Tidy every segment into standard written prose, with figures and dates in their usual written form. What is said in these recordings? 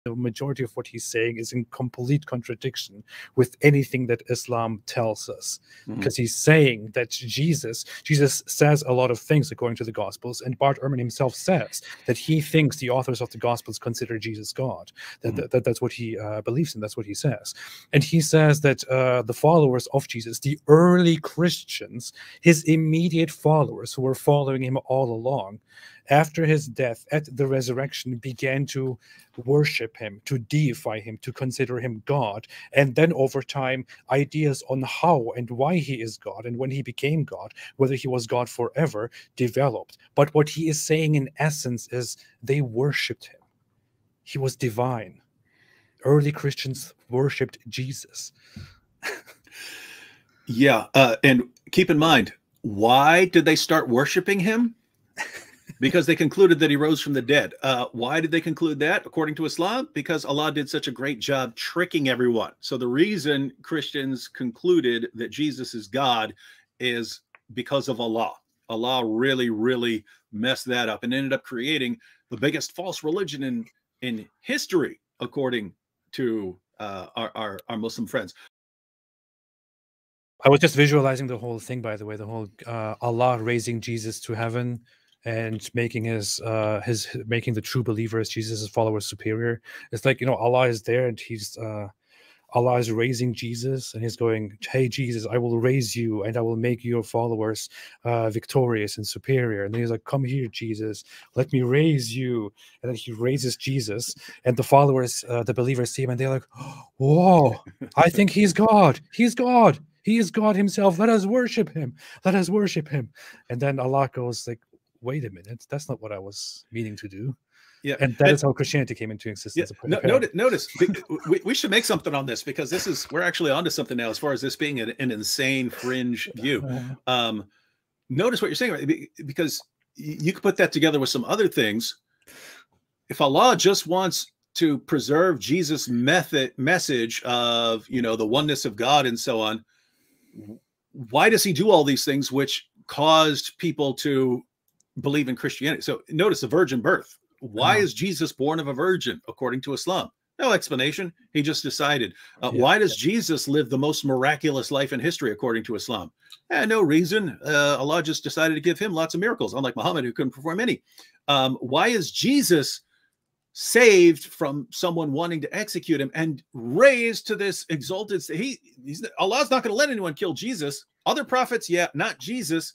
the majority of what he's saying is in complete contradiction with anything that Islam tells us, because he's saying that Jesus says a lot of things according to the Gospels, and Bart Ehrman himself says that he thinks the authors of the Gospels consider Jesus God. That's what he believes in. That's what he says. And he says that the followers of Jesus, the early Christians, his immediate followers who were following him all along, after his death at the resurrection, began to worship him, to deify him, to consider him God. And then over time, ideas on how and why he is God and when he became God, whether he was God forever, developed. But what he is saying in essence is they worshipped him. He was divine. Early Christians worshipped Jesus. Yeah. And keep in mind, why did they start worshiping him? Because they concluded that he rose from the dead. Why did they conclude that? According to Islam, because Allah did such a great job tricking everyone. So the reason Christians concluded that Jesus is God is because of Allah. Allah really, really messed that up and ended up creating the biggest false religion in history, according to our Muslim friends. I was just visualizing the whole thing, by the way, the whole Allah raising Jesus to heaven and making making the true believers, Jesus' followers, superior. It's like, you know, Allah is there and Allah is raising Jesus, and he's going, hey, Jesus, I will raise you and I will make your followers victorious and superior. And then he's like, come here, Jesus, let me raise you. And then he raises Jesus, and the followers, the believers see him, and they're like, whoa, I think he's God. He's God. He is God himself. Let us worship him. Let us worship him. And then Allah goes like, wait a minute, that's not what I was meaning to do. Yeah, and that is how Christianity came into existence. Yeah. Notice we should make something on this, because we're actually onto something now as far as this being an insane fringe view. Notice what you're saying, right? Because you could put that together with some other things. If Allah just wants to preserve Jesus' message of, you know, the oneness of God and so on, why does he do all these things which caused people to believe in Christianity? So notice the virgin birth. Why is Jesus born of a virgin according to Islam? No explanation. He just decided. Why does Jesus live the most miraculous life in history according to Islam? No reason. Allah just decided to give him lots of miracles, unlike Muhammad, who couldn't perform any. Why is Jesus saved from someone wanting to execute him and raised to this exalted state? Allah's not going to let anyone kill Jesus. Other prophets, yeah, not Jesus.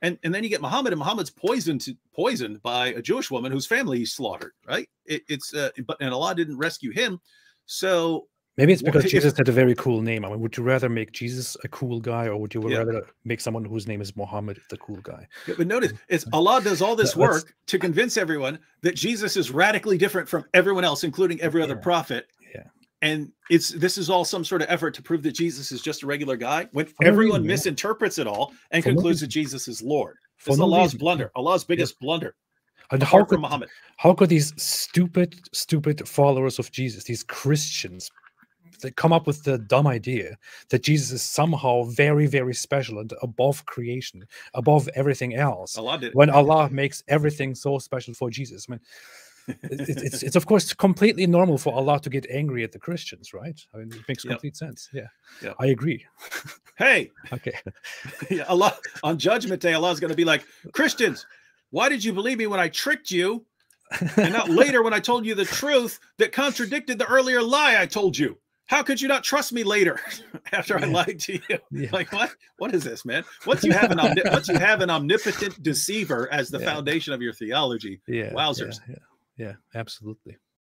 And then you get Muhammad, and Muhammad's poisoned by a Jewish woman whose family he slaughtered, right? And Allah didn't rescue him. So maybe it's because Jesus had a very cool name. I mean, would you rather make Jesus a cool guy, or would you rather make someone whose name is Muhammad the cool guy? Yeah, but notice, Allah does all this work to convince everyone that Jesus is radically different from everyone else, including every other prophet. Yeah. And this is all some sort of effort to prove that Jesus is just a regular guy, when everyone misinterprets it all and concludes that Jesus is Lord. This is Allah's blunder, Allah's biggest blunder. And how could these stupid followers of Jesus, these Christians, they come up with the dumb idea that Jesus is somehow very, very special and above creation, above everything else? When Allah makes everything so special for Jesus. I mean, it's of course completely normal for Allah to get angry at the Christians, right? I mean, it makes complete sense. Yeah, I agree. Hey, okay. Allah on Judgment Day, Allah is going to be like, Christians, why did you believe me when I tricked you, and not later when I told you the truth that contradicted the earlier lie I told you? How could you not trust me later after I lied to you? Yeah. Like, what is this, man? Once you have an omnipotent deceiver as the foundation of your theology, wowzers. Yeah, absolutely.